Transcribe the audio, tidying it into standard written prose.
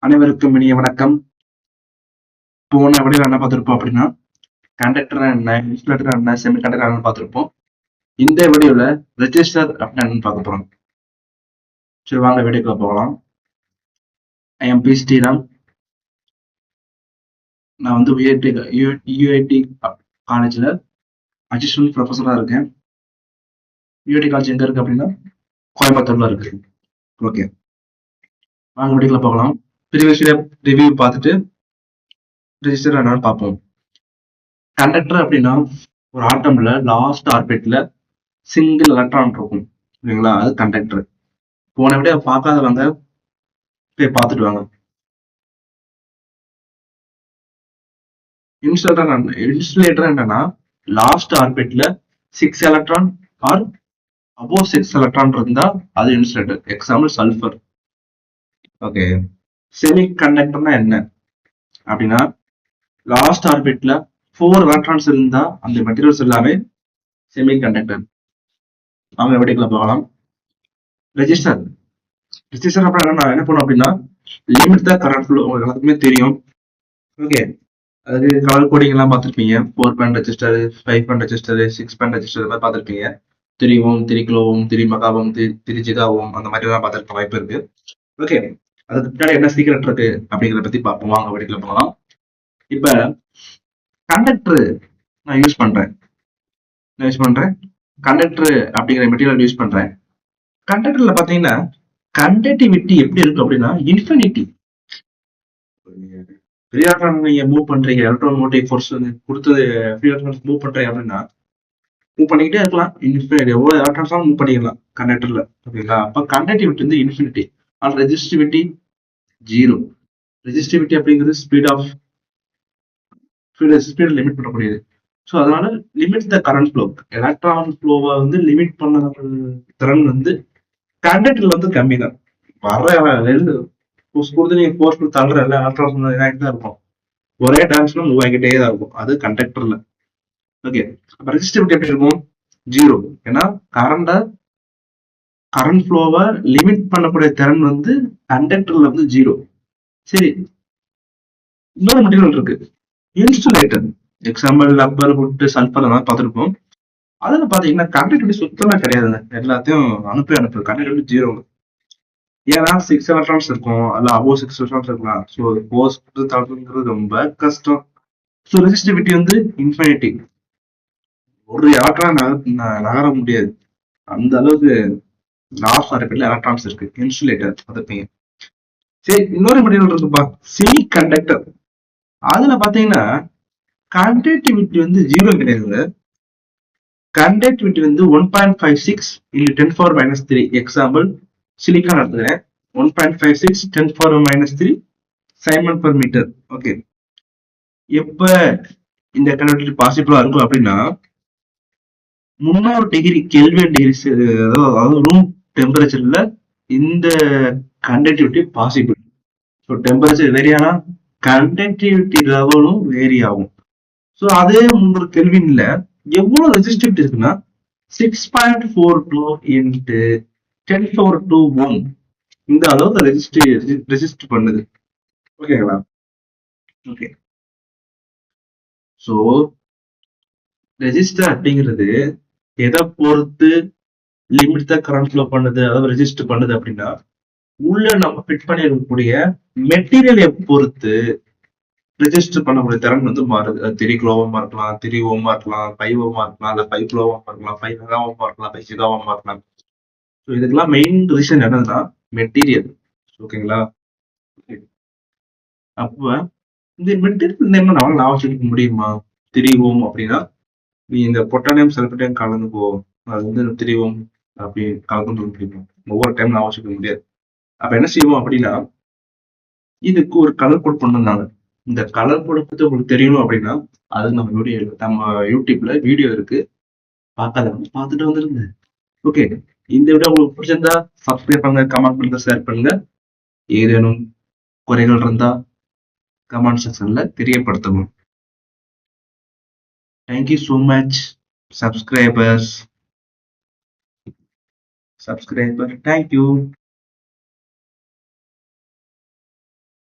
அனைவருக்கும் இனிய வணக்கம். போன வீடியோல என்ன பார்த்திருப்போம் அப்படின்னா, கண்டக்டர் என்ன, இன்சுலேட்டர் என்ன, செமி கண்டக்டர் என்னன்னு பார்த்திருப்போம். இந்த வீடியோல ரெஜிஸ்டர் அப்படின்னா என்னன்னு பார்க்க போறோம். சரி வாங்க வீடியோக்குள்ள போகலாம். I am P Sriram. நான் வந்து யூஐடி காலேஜ்ல அசிஸ்டன்ட் ப்ரொஃபஸரா இருக்கேன். யூஐடி காலேஜ் எங்க இருக்கு அப்படின்னா கோயம்புத்தூர்ல இருக்கு. ஓகே, வாங்க வீடியோக்குள்ள போகலாம். ப்ரீவியஸ் ரிவ்யூ பார்த்துட்டு ரெஜிஸ்டர் என்னன்னு பார்ப்போம். கண்டக்டர் அப்படின்னா ஒரு ஆட்டம்ல லாஸ்ட் ஆர்பிட்ல சிங்கிள் எலக்ட்ரான் இருக்கும் ஓகேங்களா, அது கண்டக்டர். போன விட பார்க்காதவங்க போய் பார்த்துட்டு வாங்க. இன்சுலேட்டர் என்னன்னா லாஸ்ட் ஆர்பிட்ல 6 எலக்ட்ரான் ஆர் அபோவ் 6 எலக்ட்ரான் இருந்தா அது insulator. Example sulphur. Okay, semi கண்டக்டர்னா என்ன அப்படின்னா லாஸ்ட் ஆர்பிட்ல 4 எலக்ட்ரான்ஸ் இருந்தா அந்த மெட்டீரியல்ஸ் எல்லாமே செமி கண்டக்டர். அவங்க வீடியோக்குள்ள போகலாம். ரெஜிஸ்டர் அப்புறம் என்ன பண்ணும் அப்படின்னா லிமிட் த கரண்ட் ஃப்ளோ. உங்களுக்கு எல்லாத்துக்குமே தெரியும். ஓகே, அது கலர் கோடிங் எல்லாம் பார்த்துருப்பீங்க. 4 band register, 5 band register, 6 band register மாதிரி பார்த்துருப்பீங்க. 3 ohm, 3 kilo ohm, 3 mega ohm, 3 giga ohm, அந்த மாதிரி எல்லாம் பார்த்துருக்க வாய்ப்பு இருக்கு. ஓகே, அதுக்கு பின்னாடி என்ன சீக்கிரம் இருக்கு அப்படிங்கிறத பத்தி பார்ப்போம். வாங்க வீடியோக்குள்ள போகலாம். இப்ப கண்டக்டர் நான் யூஸ் பண்றேன். கண்டக்டர் அப்படிங்கிற மெட்டீரியல் யூஸ் பண்றேன். கண்டக்டர்ல பாத்தீங்கன்னா கண்டக்டிவிட்டி எப்படி இருக்கு அப்படின்னா இன்ஃபினிட்டி. ஃப்ரீ எலக்ட்ரான் நீங்க மூவ் பண்றீங்க, எலக்ட்ரான் மோட்டிவ் ஃபோர்ஸ் கொடுத்தது ஃப்ரீ எலக்ட்ரான் மூவ் பண்றீங்க அப்படின்னா மூவ் பண்ணிக்கிட்டே இருக்கலாம். எவ்வளவு எலக்ட்ரான்ஸ் மூவ் பண்ணிக்கலாம் கண்டக்டர்ல. ஓகேங்களா, அப்ப கண்டக்டிவிட்டி வந்து இன்ஃபினிட்டி. ஆனால் ரெசிஸ்டிவிட்டி 0. ரெசிஸ்டிவிட்டி அப்படிங்கிறது ஸ்பீட் லிமிட் பண்ணக்கூடியது. ஸோ அதனால limit the current flow. Electron ஃப்ளோவை வந்து லிமிட் பண்ண திறன் வந்து கண்டக்டர்ல வந்து கம்மி தான். வர்ற கொடுத்து நீங்க போஸ்ட் தள்ளுற எல்லா எலக்ட்ரான்ஸ் தான் இருக்கும். ஒரே டைரக்ஷன்ல மூவ் ஆகிட்டே தான் இருக்கும். அது கண்டக்டர்ல. ஓகே, அப்ப ரெசிஸ்டிவிட்டி எப்படி இருக்கும்? 0. ஏன்னா கரண்ட் ஃப்ளோவை லிமிட் பண்ணக்கூடிய திறன் வந்து கண்டக்டர்ல வந்து 0. சரி, இன்னொரு மெட்டீரியல் இருக்கு insulator. Example rubber, would, sulphur அந்த மாதிரி பார்த்துருப்போம். அதுல பாத்தீங்கன்னா கண்டக்டிவிட்டி சுத்தமா கிடையாதுங்க. எல்லாத்தையும் அனுப்பு கண்டக்டிவிட்டி 0. ஏன்னா 6 எலக்ட்ரான்ஸ் இருக்கும், அல்ல அபோவ் 6 எலக்ட்ரான்ஸ் இருக்கலாம். ஸோ போஸ்ட் தள்ளுறது ரொம்ப கஷ்டம். ஸோ ரெசிஸ்டிவிட்டி வந்து இன்ஃபினிட்டி. ஒரு எலக்ட்ரான் நகர முடியாது. அந்த அளவுக்கு லாஸ்ட் ஆர்பிட்ல எலக்ட்ரான்ஸ் இருக்கு. இன்சுலேட்டர் பார்த்துருப்பீங்க. சரி, இன்னொரு மெட்டீரியல் இருக்குப்பா, செமி கண்டக்டர். அதுல பாத்தீங்கன்னா கண்டக்டிவிட்டி வந்து 0 கிடையாது. கண்டக்டிவிட்டி வந்து 1.56 × 10⁻³ எக்ஸாம்பிள் சிலிக்கான் எடுத்துக்கிறேன். 1.56 × 10⁻³ சைமன் பெர் மீட்டர். ஓகே, எப்ப இந்த கண்டக்டிவிட்டி பாசிபிளா இருக்கும் அப்படின்னா 300 டிகிரி கெல்வின் டிகிரி, அதாவது ரூம் டெம்பரேச்சர்ல இந்த conductivity possible. So temperature vary ஆனா கண்டக்டிவிட்டி லெவலும் வேரி ஆகும். ஸோ அதே 300 கெல்வின்ல எவ்வளவு ரெசிஸ்டிவிட்டி இருக்குன்னா 6.42 × 10⁻² ஓம். இந்த அளவுக்கு ரெசிஸ்ட் பண்ணுது. ஓகேங்களா? ஓகே, ஸோ ரெசிஸ்டர் அப்படிங்கிறது எதை பொறுத்து லிமிட் தான் கரண்ட் ஃப்ளோ பண்ணுது, அதாவது ரெசிஸ்ட் பண்ணுது அப்படின்னா உள்ள நம்ம ஃபிட் பண்ணி இருக்கக்கூடிய மெட்டீரியலை பொறுத்து ரெஜிஸ்டர் பண்ணக்கூடிய திறன் வந்து மாறுது. 3 கிலோவமா இருக்கலாம், 3 ஓமா இருக்கலாம், 5 ஓமா இருக்கலாம், இல்ல 5 கிலோவமா இருக்கலாம், 5 மெகாவமா இருக்கலாம், 5 ஜிகாவமா இருக்கலாம். ஸோ இதுக்கெல்லாம் மெயின் ரீசன் என்னன்னா மெட்டீரியல். ஓகேங்களா? அப்ப இந்த மெட்டீரியல் நேம் நம்மளால ஞாபகம் வச்சுக்க முடியுமா? 3 ஓம் அப்படின்னா நீ இந்த பொட்டானியம் சல்பேட்டையும் கலந்துக்கோ, அது வந்து 3 ஓம் அப்படி கலந்து முடியும். ஒவ்வொரு டைம் ஞாபகம் வச்சுக்க முடியாது. அப்ப என்ன செய்வோம் அப்படின்னா இதுக்கு ஒரு கலர் கோட் கொண்டு வந்தாங்க. இந்த கலர் கோட் பத்தி உங்களுக்கு தெரியணும் அப்படின்னா அது நம்ம யூடியூப்ல வீடியோ இருக்கு, பார்க்காதவங்க பார்த்துட்டு வந்துருங்க. ஓகே, இந்த வீடியோ உங்களுக்கு பிடிச்சிருந்தா சப்ஸ்கிரைப் பண்ணுங்க, கமெண்ட் பண்ணுங்க, ஷேர் பண்ணுங்க. ஏதேனும் குறைகள் இருந்தா கமெண்ட் செக்ஷன்ல தெரியப்படுத்தவும். Thank you so much subscriber. Thank you.